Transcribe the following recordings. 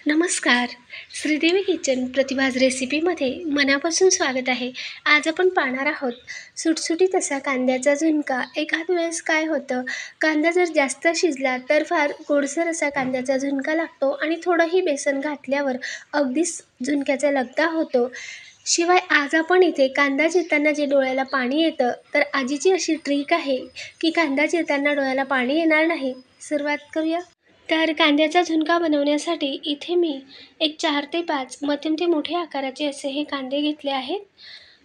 नमस्कार. श्रीदेवी किचन प्रतिभाज रेसिपीमध्ये मनापासून स्वागत आहे. आज आपण पाहणार आहोत सुटसुटीत असा कांद्याचा झुणका. एखाद वेळेस काय होतं, कांदा जर जास्त शिजला तर फार गोडसर असा कांद्याचा झुणका लागतो आणि थोडंही बेसन घातल्यावर अगदीच झुणक्याचा लगदा होतो. शिवाय आज आपण इथे कांदा चिरताना जे डोळ्याला पाणी येतं, तर आजीची अशी ट्रिक आहे की कांदा चिरताना डोळ्याला पाणी येणार नाही. सुरुवात करूया. तर कांद्याचा झुणका बनवण्यासाठी इथे मी एक 4 ते 5 मध्यम ते मोठे आकाराचे असे हे कांदे घेतले आहेत.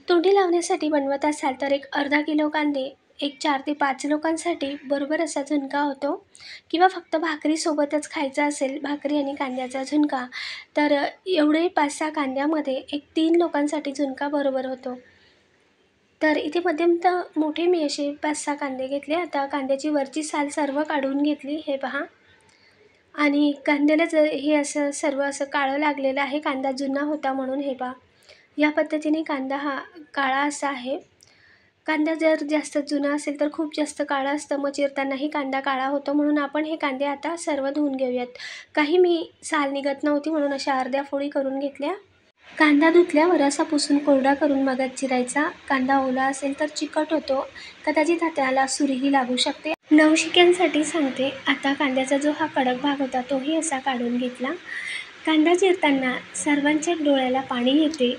तोंडी लावण्यासाठी बनवत असाल तर एक अर्धा किलो कांदे एक 4 ते 5 लोकांसाठी बरोबर असा झुणका होतो. किंवा फक्त भाकरीसोबतच खायचा असेल, भाकरी आणि कांद्याचा झुणका, तर एवढे 5-6 कांद्यामध्ये एक 3 लोकांसाठी झुणका बरोबर होतो. तर इथे मध्यम मोठे मी असे 5-6 कांदे घेतले. आता कांद्याची वरची साल सर्व काढून घेतली, हे पहा. आणि कांद्याला जर हे असं सर्व असं काळं लागलेलं आहे, कांदा जुना होता म्हणून. हे पहा, या पद्धतीने कांदा हा काळा असा आहे. कांदा जर जास्त जुना असेल तर खूप जास्त काळा असतं, मग चिरतानाही कांदा काळा होतो. म्हणून आपण हे कांदे आता सर्व धुवून घेऊयात. काही मी साल निघत नव्हती म्हणून अशा अर्ध्या फोडी करून घेतल्या. कांदा धुतल्यावर असा पुसून कोरडा करून मगच चिरायचा. कांदा ओला असेल तर चिकट होतो, कदाचित हाताला सुरीही लागू शकते. नवशिक्यांसाठी सांगते. आता कांद्याचा जो हा कडक भाग होता तोही असा काढून घेतला. कांदा चिरताना सर्वांच्या डोळ्याला पाणी येते,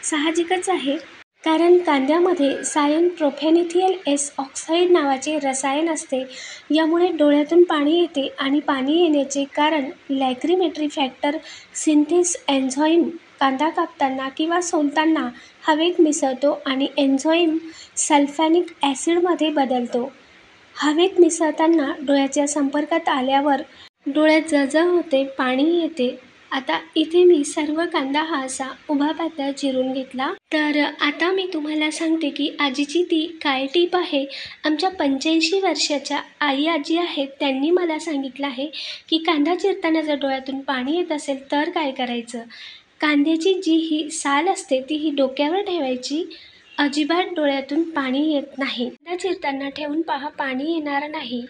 साहजिकच आहे, कारण कांद्यामध्ये सायन प्रोफेनेथियल एस ऑक्साईड नावाचे रसायन असते. यामुळे डोळ्यातून पाणी येते आणि पाणी येण्याचे कारण लॅक्रिमेटरी फॅक्टर सिंथेस एन्झाईम कांदा कापताना किंवा सोलताना हवेत मिसळतो आणि एन्झाईम सल्फ्युरिक ॲसिडमध्ये बदलतो. हवेत मिसळताना डोळ्याच्या संपर्कात आल्यावर डोळ्यात जळजळ होते, पाणी येते. आता इथे मी सर्व कांदा हा असा उभा पातळ चिरून घेतला. तर आता मी तुम्हाला सांगते की आजीची ती काय टीप आहे. आमच्या 85 वर्षाच्या आई आजी आहेत, त्यांनी मला सांगितलं आहे की कांदा चिरताना जर डोळ्यातून पाणी येत असेल तर काय करायचं. कांद्याची जी ही साल असते ती ही डोक्यावर ठेवायची, अजिबात डोळ्यातून पाणी येत नाही. कांदा चिरताना ठेवून पहा, पाणी येणार नाही.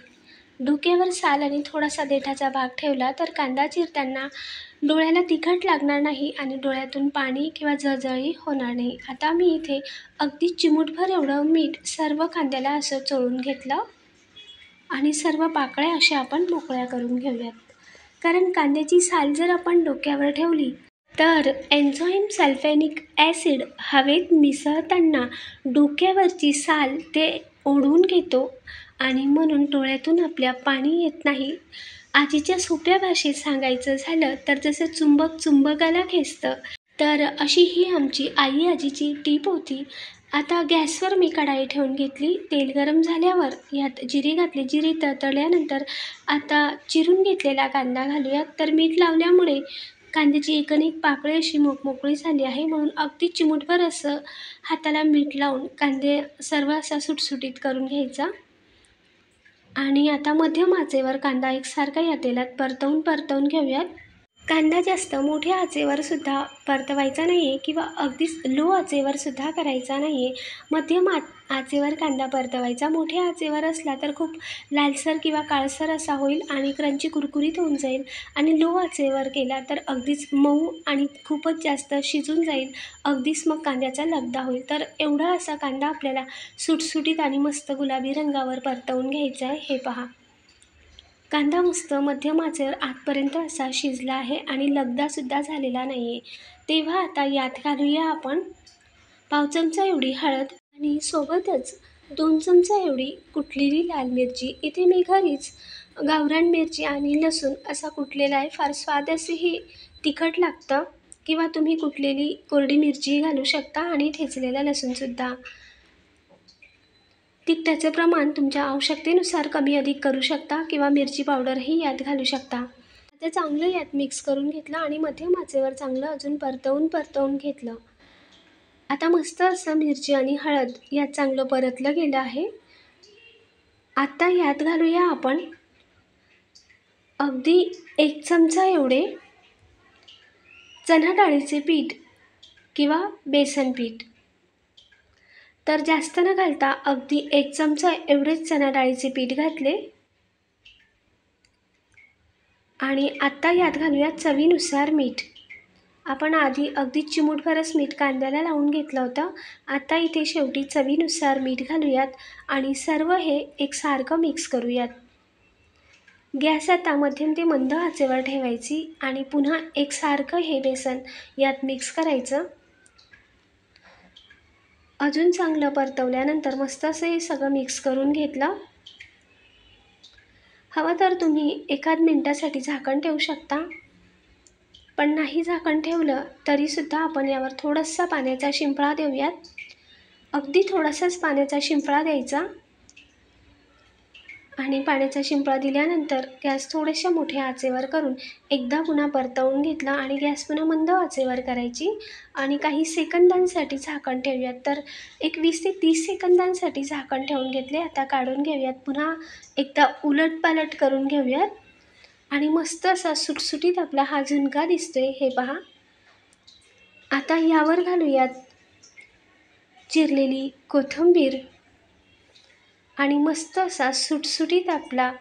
डोक्यावर साल आणि थोडासा देठाचा भाग ठेवला तर कांदा चिरताना डोळ्याला तिखट लागणार नाही आणि डोळ्यातून पाणी किंवा जळजळही होणार नाही. आता मी इथे अगदी चिमूटभर एवढं मीठ सर्व कांद्याला असं चोळून घेतलं आणि सर्व पाकळ्या अशा आपण मोकळ्या करून घेऊयात. कारण कांद्याची साल जर आपण डोक्यावर ठेवली तर एन्झाईम सल्फ्युरिक ॲसिड हवेत मिसळताना डोक्यावरची साल ते ओढून घेतो आणि म्हणून डोळ्यातून आपल्या पाणी येत नाही. आजीच्या सोप्या भाषेत सांगायचं झालं तर जसं चुंबक चुंबकाला खेचतं, तर अशी ही आमची आई आजीची टीप होती. आता गॅसवर मी कढाई ठेवून घेतली. तेल गरम झाल्यावर यात जिरे घातले. जिरे तळतळल्यानंतर आता चिरून घेतलेला कांदा घालूयात. तर मीठ लावल्यामुळे कांद्याची एकूण पाकळी अशी मोकळी झाली आहे, म्हणून अगदी चिमूटभर असं हाताला मीठ लावून कांदे सर्व असा सुटसुटीत करून घ्यायचा. आणि आता मध्यम आचेवर कांदा एकसारखा या तेलात परतवून घेऊयात. कांदा जास्त मोठ्या आचेवर सुद्धा परतवायचा नाही आहे किंवा अगदीच लो आचेवर सुद्धा करायचा नाही आहे. मध्यम आचेवर कांदा परतवायचा. मोठ्या आचेवर असला तर खूप लालसर किंवा काळसर असा होईल आणि क्रंची कुरकुरीत होऊन जाईल. आणि लो आचेवर केला तर अगदीच मऊ आणि खूपच जास्त शिजून जाईल, अगदीच मग कांद्याचा लगदा होईल. तर एवढा असा कांदा आपल्याला सुटसुटीत आणि मस्त गुलाबी रंगावर परतवून घ्यायचा आहे. हे पहा, कांदा मस्त मध्यम आचेवर आतपर्यंत असा शिजला आहे आणि लगदासुद्धा झालेला नाही आहे. तेव्हा आता यात घालूया आपण पाव चमचा एवढी हळद आणि सोबतच 2 चमचा एवढी कुटलेली लाल मिरची. इथे मी घरीच गावरान मिरची आणि लसूण असा कुटलेला आहे. फार स्वाद असेही तिखट लागतं, किंवा तुम्ही कुटलेली कोरडी मिरचीही घालू शकता आणि ठेचलेला लसूणसुद्धा. तिखटाचं प्रमाण तुमच्या आवश्यकतेनुसार कमी अधिक करू शकता किंवा मिरची पावडरही यात घालू शकता. आता चांगलं यात मिक्स करून घेतलं आणि मध्यम आचेवर चांगलं अजून परतवून घेतलं. आता मस्त असं मिरची आणि हळद यात चांगलं परतलं गेलं आहे. आता यात घालूया आपण अगदी 1 चमचा एवढे चणा डाळीचे पीठ किंवा बेसन पीठ. तर जास्त न घालता अगदी 1 चमचा एवढेच चणा डाळीचे पीठ घातले आणि आत्ता यात घालूयात चवीनुसार मीठ. आपण आधी अगदी चिमूटभरच मीठ कांद्याला लावून घेतलं होतं. आता इथे शेवटी चवीनुसार मीठ घालूयात आणि सर्व हे एकसारखं मिक्स करूयात. गॅस आता मध्यम ते मंद आचेवर ठेवायची आणि पुन्हा एकसारखं हे बेसन यात मिक्स करायचं. अजून चांगलं परतवल्यानंतर मस्त असं हे सगळं मिक्स करून घेतलं. हवं तर तुम्ही एखाद मिनिटासाठी झाकण ठेवू शकता, पण नाही झाकण ठेवलं तरीसुद्धा आपण यावर थोडासा पाण्याचा शिंपडा देऊयात. अगदी थोडासाच पाण्याचा शिंपडा द्यायचा आणि पाण्याचा शिंपडा दिल्यानंतर गॅस थोड्याशा मोठ्या आचेवर करून एकदा पुन्हा परतवून घेतला आणि गॅस पुन्हा मंद आचेवर करायची आणि काही सेकंदांसाठी झाकण ठेवूयात. तर एक 20 ते 30 सेकंदांसाठी झाकण ठेवून घेतले. आता काढून घेऊयात. पुन्हा एकदा उलटपालट करून घेऊयात आणि मस्त असा सुटसुटीत आपला हा झुणका दिसतोय, हे पहा. आता यावर घालूयात चिरलेली कोथिंबीर आणि मस्त असा सुटसुटीत आपला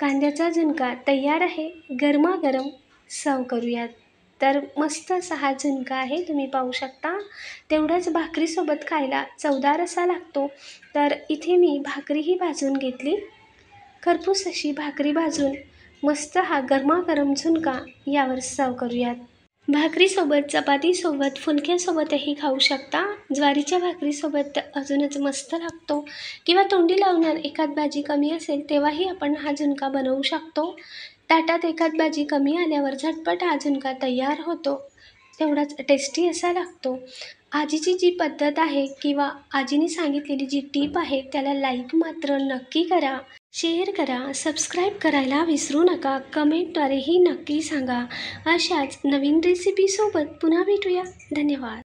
कांद्याचा झुणका तयार आहे. गरमागरम सर्व करूयात. तर मस्त असा हा झुणका आहे, तुम्ही पाहू शकता. तेवढाच भाकरीसोबत खायला चवदार असा लागतो. तर इथे मी भाकरीही भाजून घेतली. खरपूस अशी भाकरी भाजून मस्त हा गरमागरम झुणका यावर सर्व करूयात. भाकरीसोबत, चपातीसोबत, फुलक्यासोबतही खाऊ शकता. ज्वारीच्या भाकरीसोबत तर अजूनच मस्त लागतो. किंवा तोंडी लावणार एखाद भाजी कमी असेल तेव्हाही आपण हा झुणका बनवू शकतो. ताटात एखाद भाजी कमी आल्यावर झटपट हा झुणका तयार होतो. तेवढाच टेस्टी असा लागतो. आजीची जी पद्धत आहे किंवा आजीने सांगितलेली जी टीप आहे त्याला लाईक मात्र नक्की करा, शेअर करा, सबस्क्राईब करायला विसरू नका. कमेंटद्वारेही नक्की सांगा. अशाच नवीन रेसिपीसोबत पुन्हा भेटूया. धन्यवाद.